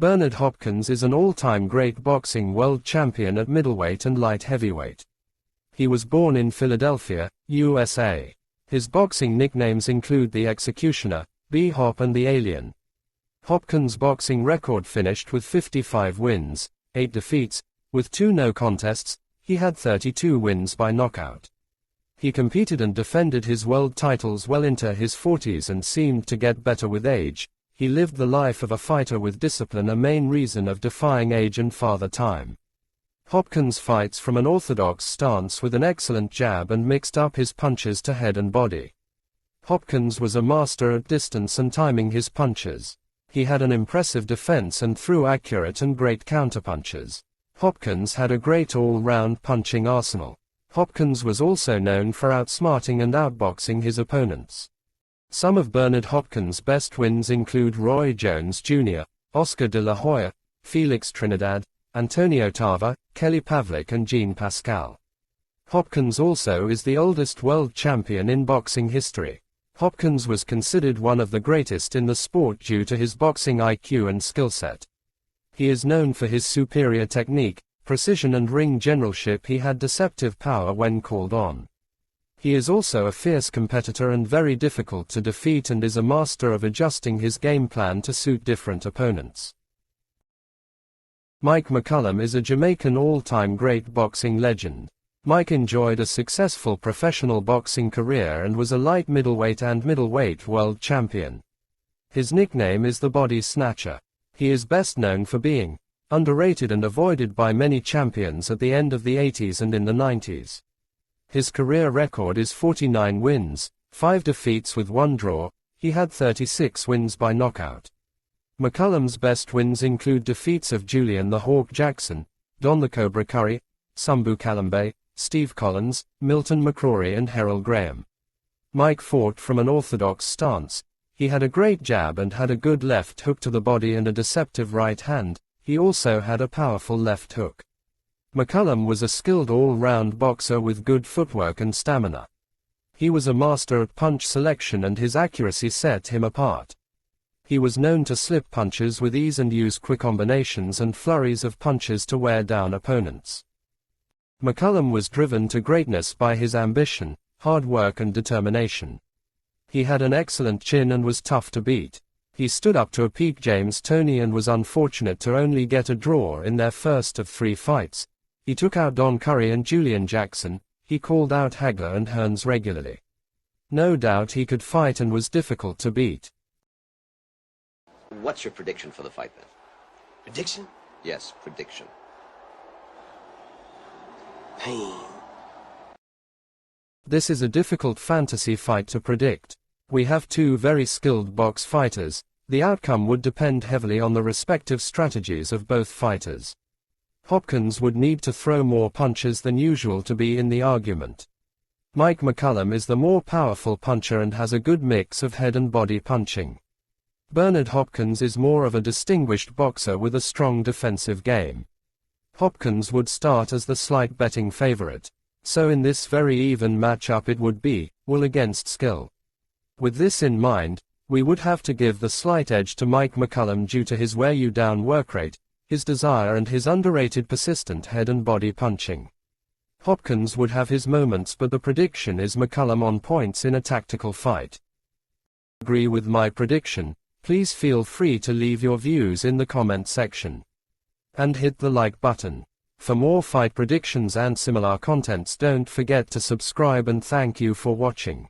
Bernard Hopkins is an all-time great boxing world champion at middleweight and light heavyweight. He was born in Philadelphia, USA. His boxing nicknames include the Executioner, B-Hop and the Alien. Hopkins' boxing record finished with 55 wins, 8 defeats, with 2 no contests. He had 32 wins by knockout. He competed and defended his world titles well into his 40s and seemed to get better with age. He lived the life of a fighter with discipline, a main reason of defying age and father time. Hopkins fights from an orthodox stance with an excellent jab and mixed up his punches to head and body. Hopkins was a master at distance and timing his punches. He had an impressive defense and threw accurate and great counterpunches. Hopkins had a great all-round punching arsenal. Hopkins was also known for outsmarting and outboxing his opponents. Some of Bernard Hopkins' best wins include Roy Jones Jr., Oscar de la Hoya, Felix Trinidad, Antonio Tarver, Kelly Pavlik and Jean Pascal. Hopkins also is the oldest world champion in boxing history. Hopkins was considered one of the greatest in the sport due to his boxing IQ and skill set. He is known for his superior technique, precision and ring generalship. He had deceptive power when called on. He is also a fierce competitor and very difficult to defeat and is a master of adjusting his game plan to suit different opponents. Mike Mccallum is a Jamaican all-time great boxing legend. Mike enjoyed a successful professional boxing career and was a light middleweight and middleweight world champion. His nickname is the Body Snatcher. He is best known for being underrated and avoided by many champions at the end of the 80s and in the 90s. His career record is 49 wins, 5 defeats with 1 draw. He had 36 wins by knockout. McCallum's best wins include defeats of Julian the Hawk Jackson, Don the Cobra Curry, Sumbu Kalambe, Steve Collins, Milton McCrory and Harold Graham. Mike fought from an orthodox stance. He had a great jab and had a good left hook to the body and a deceptive right hand. He also had a powerful left hook. McCallum was a skilled all-round boxer with good footwork and stamina. He was a master at punch selection and his accuracy set him apart. He was known to slip punches with ease and use quick combinations and flurries of punches to wear down opponents. McCallum was driven to greatness by his ambition, hard work and determination. He had an excellent chin and was tough to beat. He stood up to a peak James Toney and was unfortunate to only get a draw in their first of 3 fights. He took out Don Curry and Julian Jackson. He called out Hagler and Hearns regularly. No doubt he could fight and was difficult to beat. What's your prediction for the fight then? Prediction? Yes, prediction. Pain. This is a difficult fantasy fight to predict. We have 2 very skilled box fighters. The outcome would depend heavily on the respective strategies of both fighters. Hopkins would need to throw more punches than usual to be in the argument. Mike Mccallum is the more powerful puncher and has a good mix of head and body punching. Bernard Hopkins is more of a distinguished boxer with a strong defensive game. Hopkins would start as the slight betting favorite. So in this very even matchup it would be will against skill. With this in mind, we would have to give the slight edge to Mike Mccallum due to his wear-you-down work rate, his desire and his underrated persistent head and body punching. Hopkins would have his moments, but the prediction is McCallum on points in a tactical fight. Agree with my prediction? Please feel free to leave your views in the comment section. And hit the like button. For more fight predictions and similar contents, don't forget to subscribe and thank you for watching.